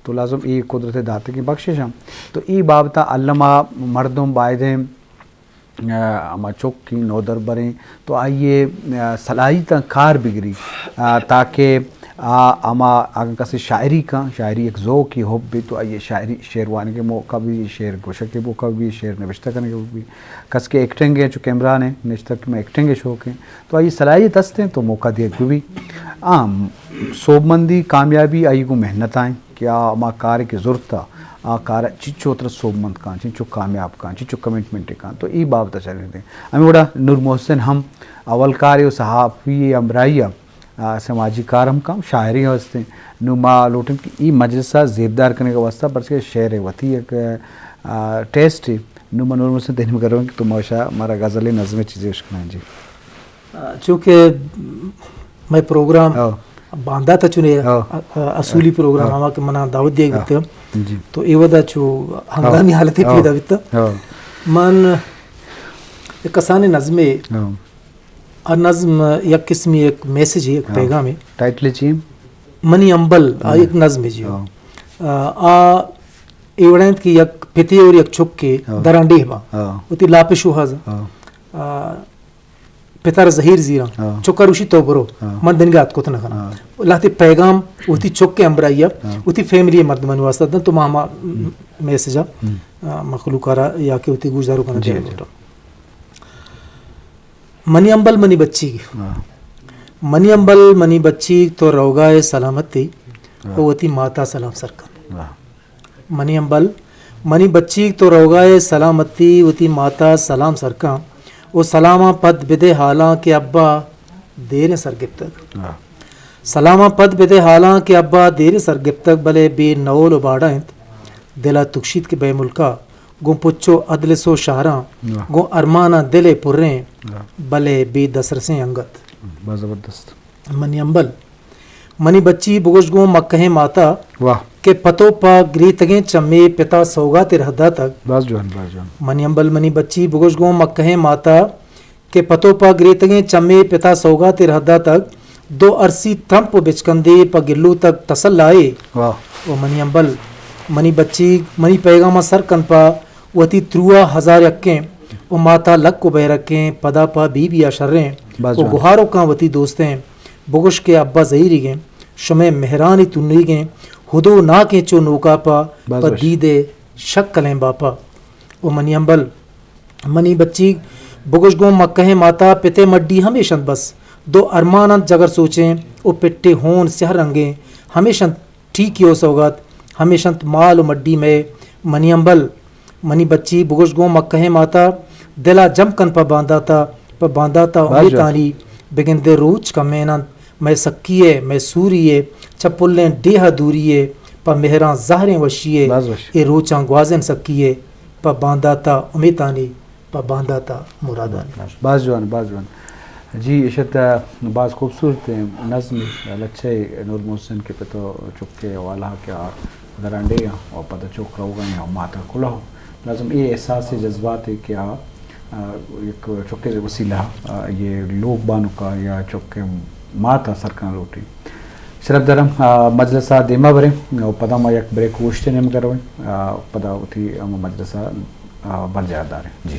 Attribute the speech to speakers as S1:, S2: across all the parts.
S1: تو لازم ای قدرت داتے کی بخشش ہم تو ای بابتا علامہ مردم بائدیں اما چوک کی نودر بریں تو آئیے صلاحیت کار بگری تاکہ اما اگر کسی شاعری ایک ذوق کی حب بھی تو آئیے شاعری شعروانی کے موقع بھی شعر گوشہ کے موقع بھی شعر نوشتہ کرنے کے بھی کس کے ایکٹنگ ہیں جو کیمران ہیں نشتہ میں ایکٹنگ کے شوق ہیں تو آئیے صلاحیت ہستے ہیں تو موقع دیا بھی صوب مندی کامیابی آئی کو محنت آئیں کیا اما کار کی ضرورت تھا کار چچو تر صوب مند کان چچو کامیاب کان چچو کمٹمنٹ کان تو ای بابتا چل رہے ہیں ہمیں بڑا نور محسن ہم اول کاری و صحافی امرائیہ سماجی کار ہم کام شاعری ہستے ہیں نما لوٹن کی ای مجلسہ زیبدار کرنے کا واسطہ پر کے شعر وتی ایک ٹیسٹ ہے نما نور محسن دہنی میں کر رہا ہوں کہ تم موشا ہمارا غزل نظم چیزیں اشکنائیں جی
S2: چونکہ میں پروگرام باندھا تھا چنے اصولی پروگرام ہما کہ منا دعوت دیا گیا تو ای ودا چو ہنگامی حالتی پیدا بیتا من کسان نظم نظم یک قسمی ایک میسیج ہے ایک پیغام ہے
S1: ٹائٹل چیم
S2: منی امبل ایک نظم ہے جی ایوڑینت کی یک پھتی اور یک چھک کے درانڈی ہوا ہوتی لاپشو حضا پتر زہیر زیرا چکا روشی تو برو من دنگات کو تنخنا لاتی پیغام ہوتی چک کے امبرائیہ ہوتی فیملی مردمان واسطہ دن تو ماما میسیجا مخلوقارا یا کہ ہوتی گوشدارو کنا دیا جاتا منی امبل منی بچی منی امبل منی بچی تو روگائے سلامتی ہوتی ماتا سلام سرکن منی امبل منی بچی تو روگائے سلامتی ہوتی ماتا سلام سرکن وہ سلامہ پد بدے حالاں کے ابا دیر سرگپتک سلامہ پد بدے حالاں کے ابا دیر سرگپتک بلے بے نول و باڑائنت دلا تکشید کے بے ملکہ گو پچو عدل سو شہراں گو ارمانہ دلے پریں بلے بے دسرسیں انگت
S1: زبردست
S2: منی امبل منی بچی بگوش گو مکہ ماتا کہ پتو پا گری تگیں چمے پتا سوگا ترہدا تک منی امبل منی بچی بگوش گو مکہ ماتا کہ پتو پا گری تگیں چمے پتا سوگا ترہدا تک دو عرصی تھمپ بچکندے پا گلو تک تسل آئے وہ منی امبل منی بچی منی پیغامہ سر کن پا وتی تروہ ہزار یکیں وہ ماتا لک کو بے رکھیں پدا پا بی بی آشریں وہ گہاروں کان وتی دوستیں بگوش کے ابا زہیری گیں شمع مہرانی تنری گیں ہدو نا کے چو نوکا پا دیدے شک کلیں باپا وہ منی امبل منی بچی بگوش گو مکہ ماتا پتے مڈی ہمیشن بس دو ارمانت جگر سوچیں او پٹے ہون سہ رنگیں ہمیشن ٹھیک ہو سوگات ہمیشن مال و مڈی میں منی امبل منی بچی بگوش گو مکہ ماتا دلا جم کن پا باندھا تا امید آنی بگندے روچ کا مینند میں سکیے میں سوریے چپلیں ڈیہا دوریے پا مہران زہریں وشیے اے روچاں گوازن سکیے پا باندھا تا امیتانی پا باندھا تا مرادانی
S1: باز جوان جی اشت بعض خوبصورت نظم لچھے نور محسن کے پتو چکے والا کیا درانڈے اور پتہ چوک رہو گئے اور ماتا کھلا ہو لازم یہ احساس جذبات ہے کہ ایک چوکے سے وسیلہ یہ لوگ بانو کا یا چوکے ماتا سرکان روٹی شرف درم مجلسہ دیما برے پدا ما یک بریک وشتے نیم کروئے پدا ہوتی مجلسہ بر جاردار ہے جی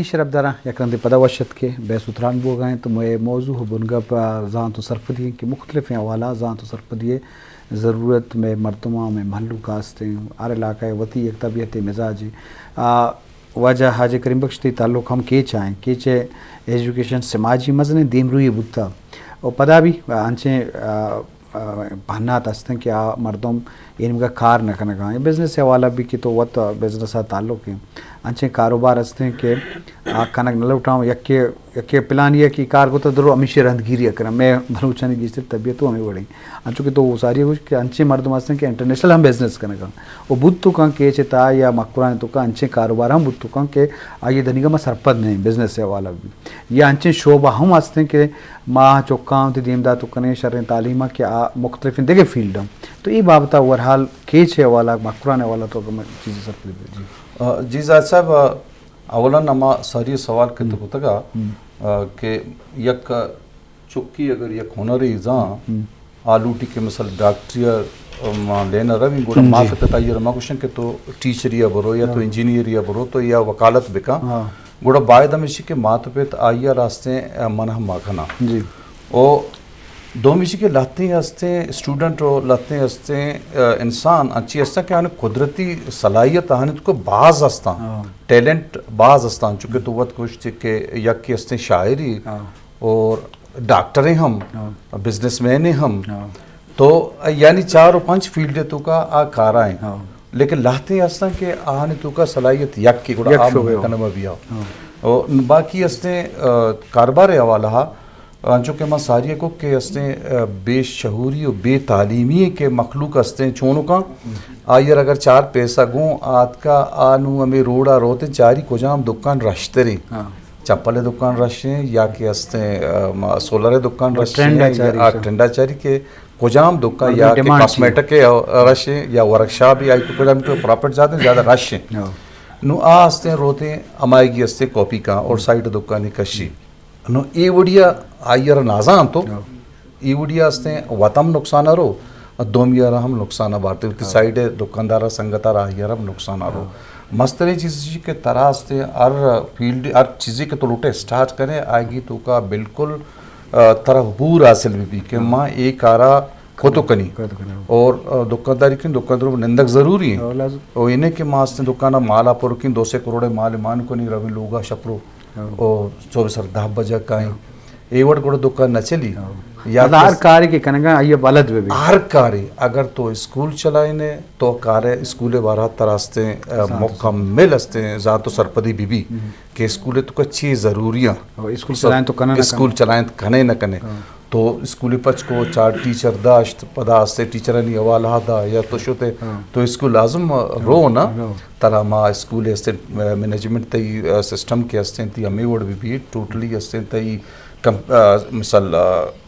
S1: شرف دارا یکرن دے پدا وشت کے بے ستران بو گئے تو میں موضوع بنگا پا زان تو صرف دیئے کہ مختلف ہیں حوالہ زان تو صرف دیئے ضرورت میں مردمہ میں محلو کاستے ہیں ہر علاقہ وطی ایک طبیعت مزاج وجہ حاج کریم بخش تی تعلق ہم کے چاہیں کہ چے ایجوکیشن سماجی مزنے دیم روی بودتا اور پدا بھی انچیں بہنات ہستیں کہ مردم ان کا کار نہ کرنا گا بزنس سے حوالہ بھی کہ تو وقت بزنس تعلق ہے अंचे कारोबार हस्ते के कनक न उठाऊँ यके प्लान ये कि कार को तो दरो हमेशा रंधगिरी कर मैं भलूचन की तबीयत तो हमें बढ़ी अंचो के तो वो सारी कुछ कि अंचे मर्द हस्ते के इंटरनेशनल हम बिजनेस करने का वो बुद्ध तो कहाँ के चेता या मकुरान तो का अंचे कारोबार हम बुद्ध तो कहाँ के आगे धनी का मैं सरपद नहीं बिजनेस है वाला भी या अंचे शोभा हम हस्ते के माँ चौका दीमदा तो कने शर तालीमा के मुख्तलिफ देखे फील्ड हम तो ये बाबता ओवरहाल केच है वाला मकुरान वाला तो चीज़ें सरपद
S3: जी जायद साहब अवलन अमा सारी सवाल के तो होता कि यक चुक्की अगर यक हुनर जा आलू टिके मसल डॉक्टर लेना रवि गोड़ा माँ के तताइयर माँ क्वेश्चन के तो टीचर या बरो या तो इंजीनियर या बरो तो या वकालत बिका गोड़ा बायद हमेशा के मात पे आइया रास्ते मनह माखना
S1: जी
S3: ओ दो मिशी के लाते हंसते स्टूडेंट और लाते हंसते इंसान अच्छी हंसता कि आने कुदरती सलाहियत आने को बाज हंसता टैलेंट बाज हंसता चूँकि तो वक्त कुछ के यक के हंसते शायरी और डॉक्टर हैं हम बिजनेसमैन हैं हम तो यानी 4 और 5 फील्ड तो का आ कारा हैं लेकिन लाते हंसता के आने तो का सलाहियत यक की गुड़ा आम कनमा भी आओ और बाकी हंसते कारोबार हवाला जो कि मां सारिया को के हस्ते बेशहूरी और बेतालीमी के मखलूक हस्ते चोनों का आयर अगर 4 पैसा गो आत का आनू हमें रोड़ा रोते चारी को जाम दुकान रश्ते रही चप्पल दुकान रशे या के हस्ते सोलर दुकान रशे ट्रेंडाचारी के कोजाम दुकान या के कॉस्मेटिक के रशे या वर्कशॉप या तो प्रॉफिट जाते हैं ज़्यादा रशे नु आ हस्ते रोते अमायगी हस्ते कॉपी का और साइड दुकान कशी नो ये वड़िया आयर नाजान तो ये वड़िया हस्ते वतम नुकसान रो दोम यार हम नुकसान बारते की साइड दुकानदारा संगतार आयर हम नुकसान रो मस्तरे चीज़ के तरह हस्ते हर फील्ड हर चीज़ें के तो लुटे स्टार्ट करें आएगी तो का बिल्कुल तरह बूर हासिल भी कि माँ एक आरा को तो कनी और दुकानदारी की दुकानदारों निंदक जरूरी है और इन्हें के माँ हस्ते दुकाना माला पर की 200 करोड़ माल मान को नहीं रवि लोगा छपरो और 24 10 बजे काई एवड को दुकान न चली
S1: या हर कार्य के कनगा ये बलद भी
S3: हर कार्य अगर तो स्कूल चलाए ने तो कार्य स्कूले बारह तरास्ते मुकम्मल हस्ते जा तो सरपदी बीबी के स्कूले तो अच्छी जरूरियां
S1: स्कूल चलाएं तो कने
S3: स्कूल चलाएं कने न कने तो स्कूली पच को 4 टीचर दाश्त पदा से टीचर नहीं हवाला दा या तो शुते तो स्कूल लाजम रो ना तरा मा स्कूल हस्ते मैनेजमेंट तई सिस्टम के हस्ते ती हमें वोड भी टोटली हस्ते तई मिसल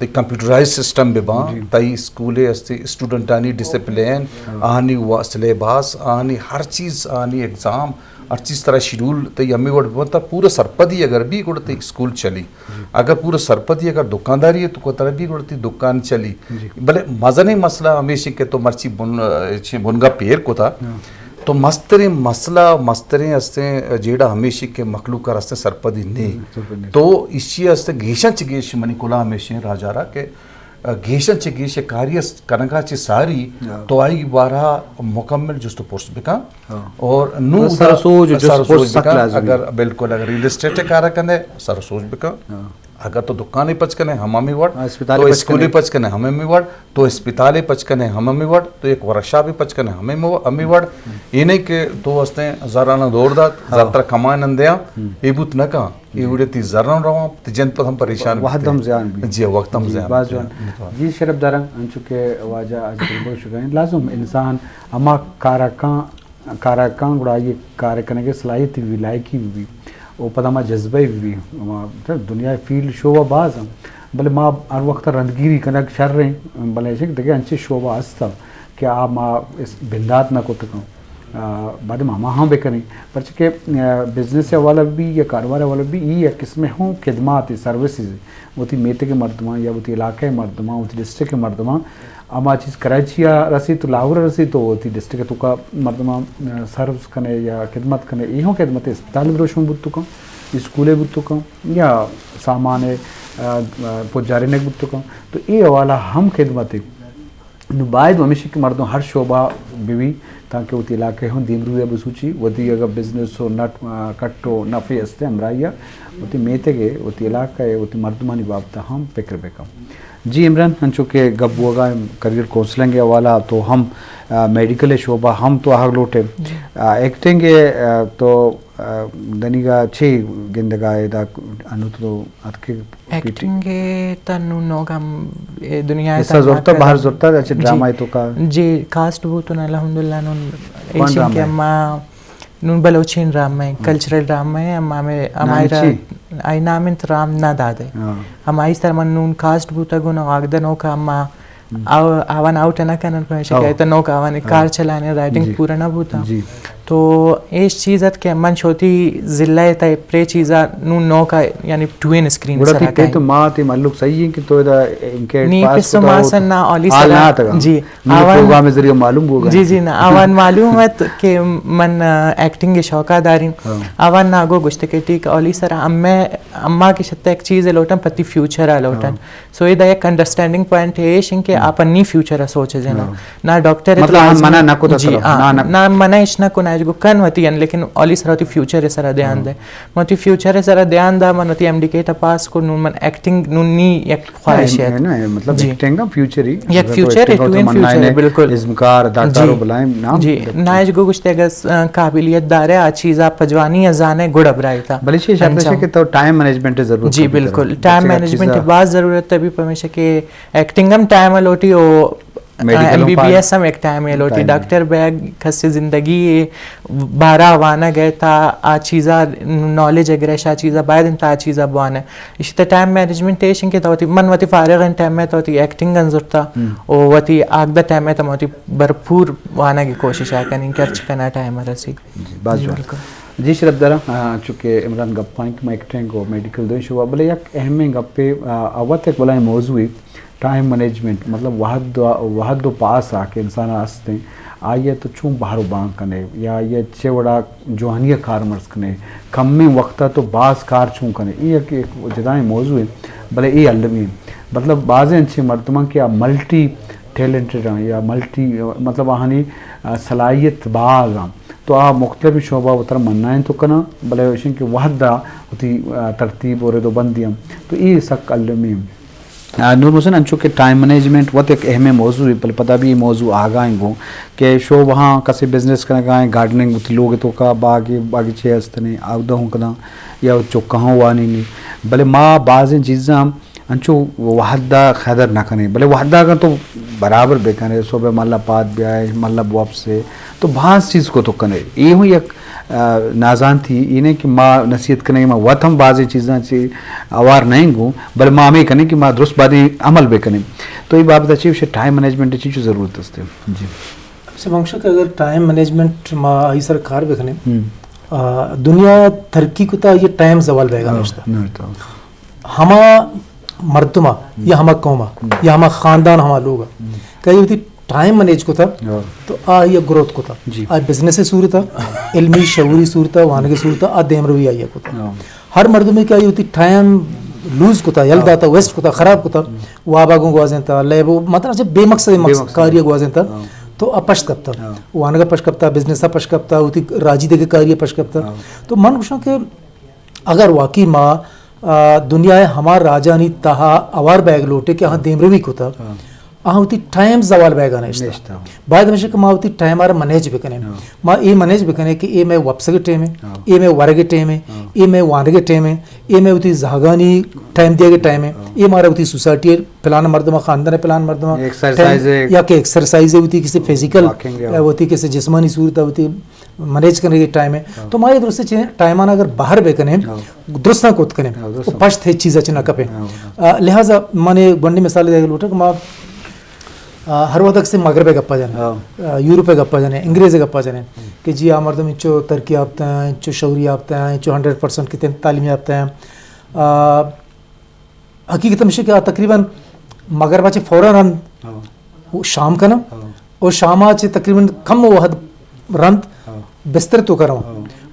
S3: कंप्यूटराइज सिस्टम भी बा तई स्कूले हस्ते स्टूडेंट आनी डिसिप्लिन आनी सिलेबस आनी हर चीज़ आनी एग्ज़ाम हर चीज़ तरह शेड्यूल तई हमें वोड मतलब पूरा सरपदी अगर भी गुड़ती स्कूल चली अगर पूरा सरपदी अगर दुकानदारी है तो को तरह भी गुड़ती दुकान चली भले मजा नहीं मसला हमेशा के तो मर्ची बुनगा पेड़ को था तो मस्तरे मसला मस्तरे हस्ते जेड़ा हमेशा के मखलूक हस्ते सरपदी नहीं तो इसी हस्ते घेशन चिगेश मनिकुला हमेशा राजारा के घेशन चिगेश कार्य कनका ची सारी तो आई बारा मुकम्मल जुस्त पोस्ट बिका और नू सरसोज अगर बिल्कुल अगर रियल एस्टेट कार्य कने सरसोज बिका अगर तो दुकान ही पचकने हमामी वर्ड तो स्कूल ही पचकने हमें वर्ड तो अस्पताल ही पचकने हमें वर्ड तो एक वर्कशॉप ही पचकने हमें वर्ड ये नहीं के तो हस्ते जरा न दौड़ दा जरा कमाए नंदिया ये बुत न का ये उड़े ती जरा न रहा तिजन पर हम परेशान
S1: वक्त हम ज़यान भी
S3: जी वक्त हम ज़यान
S1: बाज़ जी शरफ दारंग अंचुके वाजा आज बिल्कुल शुक्रिया लाजुम इंसान अमा काराकां गुड़ा ये कार्य करने के सलाहियत भी लायकी भी वो पता माँ जज्बे भी दुनिया फील्ड शोभा बाज हम भले माँ हर वक्त रंधगिरी कनक शर रहे भले ऐसे देखे अच्छे शोभा हस्ता कि आप माँ इस बिंदात ना को तक बाद मामा हाँ बेकरें पर के बिजनेस वाला भी या कारोबार वाला भी ये किस्में हों खिदमात सर्विसेज वो थी मेते के मर्दमा या वो थी इलाके मर्दमा वो थी डिस्ट्रिक्ट के मर्दमा अमा चीज़ कराची या रसी तो लाहौर रसी तो वो थी डिस्ट्रिक्ट तो का मर्दमा सर्विस कने या खिदमत कने ये हों खिदमत अस्पताल ब्रोशों बुत का स्कूले बुत का या सामान पुजारी ने बुत का तो ये वाला हम खिदमत नुबायद हमेशा के मर्दों हर शोबा भी ताकि वो इलाके हों दीमरू या बसूची वही अगर बिजनेस हो नट कट्टो नफ़े हस्ते हमराइया वो मेते के वो इलाका है वो मर्दमानी बाबता हम फिक्र बेकम जी इमरान हम चूँकि गब होगा करियर काउंसलिंग के वाला तो हम मेडिकल शोबा हम तो आग लोटे एक्टिंग तो دنیگا چھ گندگائے دا انوتو اتکے
S4: ایکٹنگ تنو نوگم دنیا
S1: ایسا زورتا باہر زورتا اچھا ڈرامہ تو کا
S4: جی کاسٹ بوتون الحمدللہ نون ایشین کے اما نون بلوچین ڈرامہ کلچرل ڈرامہ ہے اما میں امائرا آئی نامنت رام نا دادے ہمائی سر من نون کاسٹ بوتا گونا آگدہ نو کا اما آوان آؤٹ ہے نا کنن کو شکایتا نو کا آوان کار چلانے رائٹنگ پورا نہ بوتا تو ایس چیزت کے من چھوتی ضلع تا پرے چیزا نون نو کا یعنی ٹوین اسکرین سرا
S1: کہیں تو ماں تی ملک صحیح ہے کہ تو ان کے
S4: نی پسو ماں سننا اولی
S1: آل
S4: سرا
S1: نہ تگا
S4: جی
S1: پروگرام ذریعہ معلوم ہوگا
S4: جی جی نا آوان معلوم ہے کہ من ایکٹنگ شوقہ دارین آوان ناگو گشت کے ٹھیک اولی سرا اما کی شتہ ایک چیز لوٹن پتی فیوچر لوٹن سو یہ ایک انڈرسٹینڈنگ پوائنٹ ہے ان کے آپ نی فیوچر سوچے جنا نہ ڈاکٹر
S1: مطلب منع نہ کو
S4: جی نہ منع اش نہ کو جو کن ہوتی ہیں لیکن اولی سر ہوتی فیوچر سر دھیان دے موتی فیوچر سر دھیان دا من ہوتی ایم ڈی کے پاس کو نون من ایکٹنگ نون نی ایک خواہش ہے
S1: مطلب ایکٹنگ کا فیوچر ہی
S4: ایک فیوچر ہے ٹو ان فیوچر بالکل
S1: اسمکار اداکارو بلائیں نام
S4: جی ناج گو گشتے گس قابلیت دار ہے چیزا پجوانی ازانے گڑ ابرائی تھا
S1: بلے چھ شامل ہے کہ تو ٹائم مینجمنٹ ضرورت
S4: جی بالکل ٹائم مینجمنٹ بعد ضرورت ہے بھی پمیشہ کہ ایکٹنگم ٹائم لوٹی او ایم بی بی ایس ہم ایک ٹائم ہے لوٹی ڈاکٹر بیگ خس زندگی بارہ وانا گئے تھا آ چیزا نالج اگریش آ چیزا باید انتا آ چیزا بوانا ہے اسی طرح ٹائم مینجمنٹ ایشن کے تو من وتی فارغ ٹائم میں تو ایکٹنگ انضرتا او وتی آگدہ ٹائم میں تو وتی بھرپور وانا کی کوشش ہے کنی کرچ کنا ٹائم رسی
S1: جی شرف درہ چونکہ عمران گپائیں کہ میں ایکٹنگ کو میڈیکل دوش ہوا بلے یک اہم گپے اوت ایک بلائیں موضوعی ٹائم مینجمنٹ مطلب وحد دو پاس آ کے انسان آستے آئیے تو چون باہر بانگ کنے یا یہ چھ وڑا جوانیہ کار مرز کنے کم میں وقتا تو بعض کار چون کنے یہ ایک جدائیں موضوع ہے بلے یہ علمی مطلب بعض انچے مردمان کیا ملٹی ٹیلنٹڈ ہیں یا ملٹی مطلب آہانی صلاحیت باغ ہیں تو آپ مختلف شعبہ اتر منائیں تو کنا بلے وشن کی وحدہ ہوتی ترتیب اور دو بندیاں تو یہ سک علمی نور محسن انچو کہ ٹائم مینجمنٹ وہ ایک اہم موضوع ہے بل پتہ بھی یہ موضوع آگائیں گو کہ شو وہاں کسی بزنس کرنے گائیں گارڈننگ ہوتی لوگ تو کا باغی چھ ہستنے آگدہ ہوں کنا یا چو کہاں وانی نہیں بلے ماں بعض چیزاں انچو وحدہ خیدر نہ کریں بلے وحدہ کا تو برابر بے کریں صبح ملا پات بھی آئے ملا بواب سے تو بعض چیز کو تو کریں یہ ہوئی ایک نازان تھی انہیں کہ ماں نصیحت کریں کہ ماں وقت ہم بعض چیزاں سے آوار نہیں گوں بل ماں ہمیں کریں کہ ماں درست بادی عمل بے کریں تو یہ بابت اچھی اسے ٹائم مینجمنٹ چیز ضرورت ہے جی
S2: سے منشا کہ اگر ٹائم مینجمنٹ ماں آئی سر کار بے کریں دنیا ترقی کو تا یہ ٹائم زوال بے گا نشتا ہما مردمہ یا ہما قومہ یا ہما خاندان ہما لوگا کہیں ہوتی ٹائم مینیج کو تھا تو آئی گروتھ کو تھا آئی بزنس صورت علمی شعوری صورت وانگی صورت دیم روی آئی کو تھا ہر مردم میں کیا ہوتی ٹائم لوز کو تھا یلدا تھا ویسٹ کو تھا خراب کو تھا واباگوں گوازیں تھا لیبو مطلب جب بے مقصد کاریہ گوازیں تھا تو پشت کب تھا وانگا پشت کب تھا بزنس پشت کب تھا ہوتی راجی دے کے کاریہ پشت کب تھا تو من کچھ کہ اگر واقعی ماں دنیا ہے ہمار راجہ نہیں تہا اوار بیگ لوٹے کہ ہاں دیم روی کو تھا آہاں ہوتی ٹائم زوال بیگا نشتا بعد ہمیشہ کہ ماں ہوتی ٹائم آرہ منیج بکنے ماں اے منیج بکنے کہ اے میں وپسگے ٹیم ہے اے میں ورگے ٹیم ہے اے میں وانگے ٹیم ہے اے میں ہوتی زہگانی ٹائم دیا گے ٹائم ہے اے مارا ہوتی سوسائٹی پلان مردمہ خاندان پلان مردمہ یا کہ ایکسرسائز ہوتی کسی فیزیکل ہوتی کسی جسمانی صورت ہوتی منیج کرنے کے ٹائم ہے تو ماں یہ درست چیزیں ٹائم آنا اگر باہر بکنے درست نہ کت کرنے وہ پشت ہے چیزیں چنا کپے لہٰذا میں نے بنڈی مثال دے گا لوٹا کہ ماں ہر وقت سے مغرب گپا جانے یورپ گپا جانے انگریز گپا جانے کہ جی آ مردم انچو ترقی یافتہ ہیں انچو شعوری یافتہ ہیں انچو 100% کی تعلیم یافتہ ہیں حقیقت میں کہ تقریباً مغربہ چے فوراً شام کا نا اور شامہ چے تقریباً کم وحد رند بستر تو کروں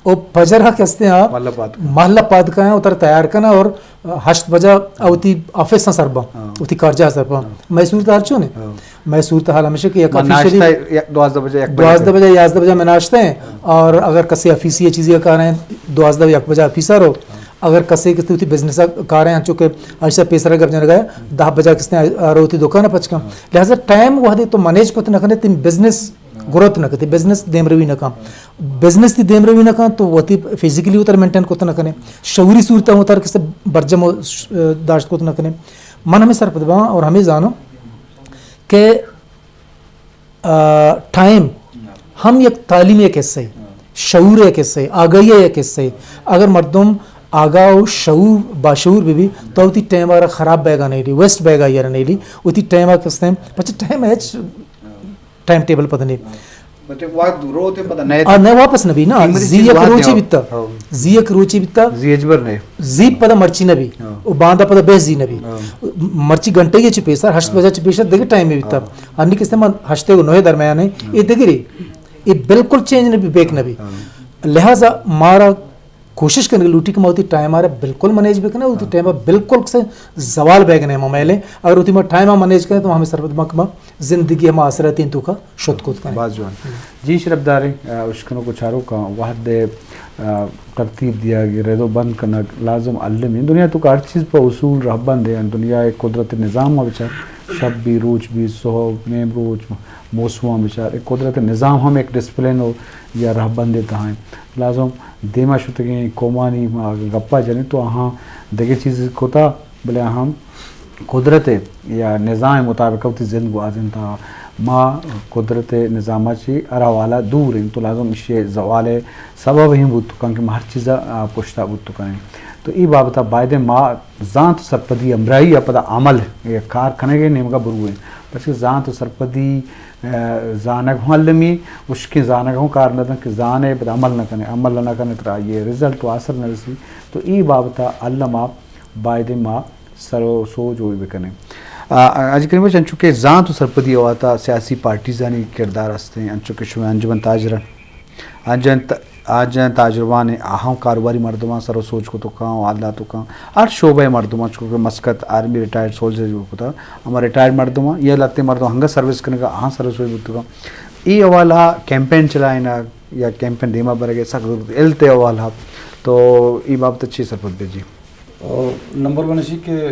S2: اور پجر حق ہستے ہیں محلہ پاد کا ہیں اتر تیار کرنا اور 8 بجا اوتی آفیس نہ سربا اوتی کارجہ سربا میں صورتحال چوں نے میں صورتحال ہمیشہ کہ یک آفیشلی
S1: 12 بجے
S2: 11 بجے میں ناشتے ہیں اور اگر کسی آفیسی چیزیں کار ہیں 12 1 بجے آفیسر ہو اگر کسی کسی ہوتی بزنس کار ہیں چونکہ ایسا پیسر گھر جانے گئے 10 بجے کس نے آ رہی ہوتی دکان پچ کا لہٰذا ٹائم وہ دے تو مینیج کو نہ کرنے تم بزنس ग्रोथ न करते बिजनेस देम रवि न काम बिजनेस ती देम रवि न काम तो वती फिजिकली उतर मेंटेन को न कने शौरी सूरत उतर किसे बर्जम दाश्त को न कने मन हमें सरपदबा और हमें जानो कि टाइम हम एक तालीम एक हिस्से शऊर एक हिस्से आगाही एक हिस्से अगर मर्दम आगाओ शऊर बाशऊर भी तो उती टाइम अगर ख़राब बैगा नहीं ली वेस्ट बैगा यार नहीं ली उती टाइम किस टाइम बच्चे टाइम है टाइम टेबल पता नहीं
S1: बच्चे वाक रोते पता नहीं
S2: नहीं वापस नबी ना जी एक रोची बित्ता
S1: जी अजबर नहीं
S2: जी पता मर्ची नबी वो बांधा पता बेस जी नबी मर्ची घंटे ये चिपेसर हश्त बजा चिपेसर देखे टाइम में बित्ता अन्नी किस टाइम हश्ते को नोए दरमियान है ये देखे रे ये बिल्कुल चेंज नबी बेक नबी लिहाजा मारा कोशिश करने की लूटी कमाती टाइम आ रहा बिल्कुल मैनेज भी करना उसी टाइम बिल्कुल से जवाल बैगने मोबाइल अगर उसी में टाइम मैनेज करें तो हमें सरबत मकमा जिंदगी हम आसरा तीन तुका शुद्ध खुद का
S1: बात जवान जी शरफदारी उश्कनों को चारों का वाहद तरतीब दिया गया रेदो बंद करना लाजम अल्लम दुनिया तो हर चीज़ पर उसूल रहबंद है दुनिया एक कुदरत निज़ाम में बेचार शब भी रोज भी सोहब मेम रोज मौसम बेचार एक कुदरत निज़ाम हम एक डिसिप्लिन हो या रहबंद देता है लाजम देमा शुतगे कोमानी गप्पा जने तो हाँ देखे चीज़ को था बोले हम कुदरत या निज़ाम मुताबिक होती जिंद वाजिन था माँ कुदरत निज़ामाची अरा वाला दूर हैं तो लाजम इसे जवाल सबब ही बुत कि हर चीज़ पुश्ता बुत करें तो ये बाबता बायदे माँ जान तो सरपदी अमराई या पता अमल ये कार खने के नेम का बुरू है बस जान तो सरपदी जानक हूँ अल्लमी उसके जानक हूँ कार न कि जान है पता अमल न करने तो ये रिजल्ट तो असर न रसी तो ये बाबता अल्लमा बायदे माँ सरो सोच हो भी करें आज करीब अंचुके जान तो सरपदी होता सियासी पार्टीज़ानी किरदार हंसते हैं अंचुके शुभ अंजुमन ताजरन आज ताजुर्बा ने आहम कारोबारी मर्दमा सरो सोच को तो कहाँ आल्ला तो कहाँ हर शोबे मर्दमा चुके मस्कत आर्मी रिटायर्ड सोल्जर को था हमारे रिटायर्ड मर्दमा ये लगते मर्दमा हंगा सर्विस करने का हाँ सरो सोच बुत का ये वाला कैंपेन चलाए ना या कैंपेन धीमा बढ़ गया सख्त एलते वाला तो ये बात अच्छी सरपत भेजी
S3: नंबर वन इसी के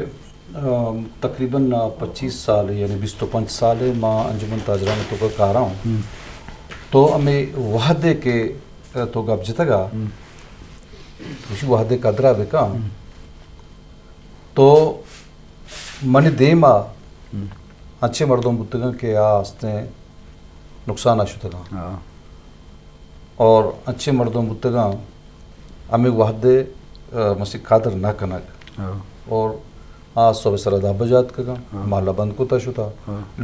S3: तकरीबन 25 साल यानी 20-25 साल माँ अंजुमन ताजरा में तो कर रहा हूँ तो हमें वहदे के तो गप जितगा उसी वहदे कदरा बेका तो मनी देमा अच्छे मर्दों बुतगा के आस्ते नुकसान आशुतगा और अच्छे मर्दों बुतगा हमें वहदे मसी कादर ना कना और आ सब सरदा बजात का माला बंद को तशुता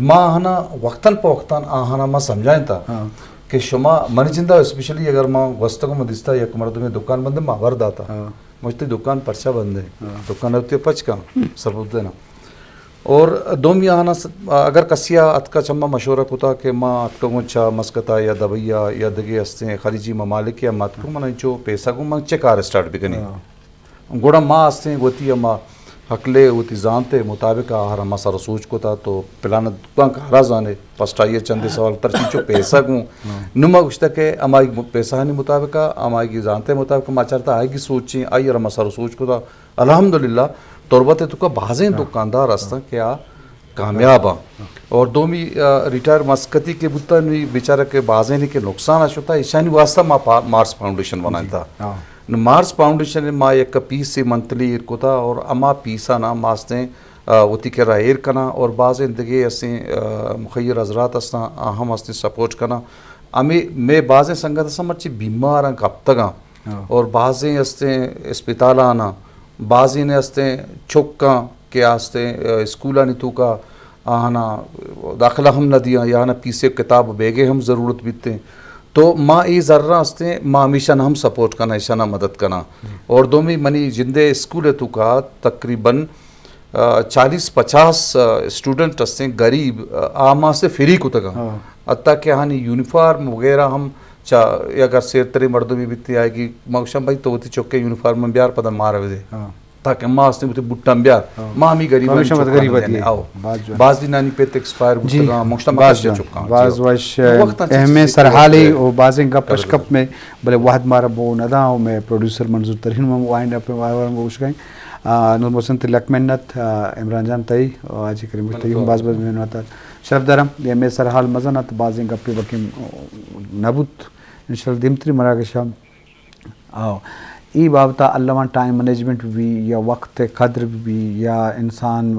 S3: माँ हना वक्तन पे वक्तन आहना माँ समझाएं था कि शुमा मन जिंदा स्पेशली अगर माँ वस्तकों में दिसता या मर्द में दुकान बंद माँ वर्द आता मुझे दुकान पर्चा बंद है दुकान होती है पच का सरबत देना और दोम यहाँ अगर कसिया अतका चम्मा मशवरा कुता कि माँ अतका गुच्छा मस्कता या दबैया या दगे हस्ते खारिजी ममालिक या मत को मन जो पैसा को मंग कार स्टार्ट भी करनी गोड़ा माँ हस्ते गोती या माँ हकले होती जानते मुताबिक आहार हमा सारा सोच को था तो पिलाना दुकान का हरा जाने फर्स्ट आइए चंदे सवाल तरसी जो पैसा को नुमा कुछ तक है हमारी पैसा नहीं मुताबिक हमारी जानते मुताबिक माँ चाहता आएगी सोची आई और हमा सारा सोच को था अल्हम्दुलिल्लाह तौरबत तो का बाजें दुकानदार रास्ता क्या कामयाब और दोमी रिटायर मस्कती के बुत्ता बेचारा के बाजें नहीं के नुकसान आशुता ईशानी वास्ता मार्स फाउंडेशन बनाया था मार्स फाउंडेशन माँ एक पीस से मंथली इरकोता और अमा पीसा ना मास्ते वती के रायर कना और बाज़ इंदगे असें मुखैर हजरात अस्ता हम अस्ते सपोर्ट कना हमें मैं बाज़ संगत समर्ची बीमार कब तक और बाज़ें अस्ते अस्पताल आना बाज़ी ने अस्ते चौका के आस्ते स्कूल आनी तू का आना दाखिला हम न दिया या ना पीसे किताब बेगे हम ज़रूरत बीतते तो माँ ये ज़र्रा हंसते माँ हमेशा हम सपोर्ट करना ऐसा ना मदद करना और दो में मनी जिंदे स्कूल है तो का तकरीबन 40-50 स्टूडेंट हंसते गरीब आमा से फ्री को तक अत्ता के हाँ यूनिफॉर्म वगैरह हम अगर शेर तरी मर्दों में बीती आएगी मौसम भाई तो वो चौके यूनिफॉर्म में ब्यार पता मार दे ताकि माँ हंसते बुते बुट्टा ब्यार माँ हमी गरीब आओ बाज दी नानी पे एक्सपायर बुट्टा मौसम बाज चुका
S1: बाज वश अहमे सरहाली और बाजें गप कप में बोले वाहद मारा बो नदाओं में प्रोड्यूसर मंजूर तरीन में वाइंड अप में वायर में उस गए नूर मोहसिन तिलक मिन्नत इमरान जान तई आज करीम तई हम बाज में नता شرف دارم یہ میں سرحال مزنت بازیں گپی بکیم نبوت انشاءاللہ دیمتری مراکشہ آو ای بابتا علامہ ٹائم مینجمنٹ بھی یا وقت قدر بھی یا انسان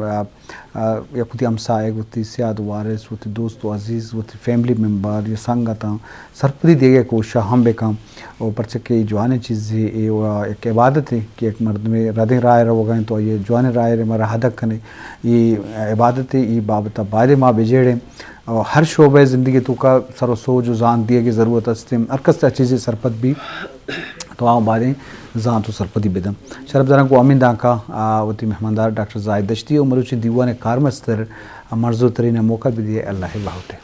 S1: یا کتی ہمسائے ہوتی سیاد وارث ہوتی دوست و عزیز ہوتی فیملی ممبر یا سنگتا سرپری دے گئے کوشش ہم بے کام اور پرچکے جوانے چیزیں ایک عبادت ہے کہ ایک مرد میں ردیں رائے رو گئے تو یہ جوانے رائے مرا حدق کنے یہ عبادت ہے یہ بابتا بائدے ماں بجیڑے اور ہر شعبہ زندگی تو کا سر و سوچ و زان دیے کی ضرورت ہے ارکس چیزیں سرپت بھی تو آؤں باریں زان تو سرپتی بدم شرف دارن کو امین دانکا وتی مہماندار ڈاکٹر زاہد دشتی اور مروچی دیوان کارمستر مرزو ترین موقع بھی دیے اللہ بہتے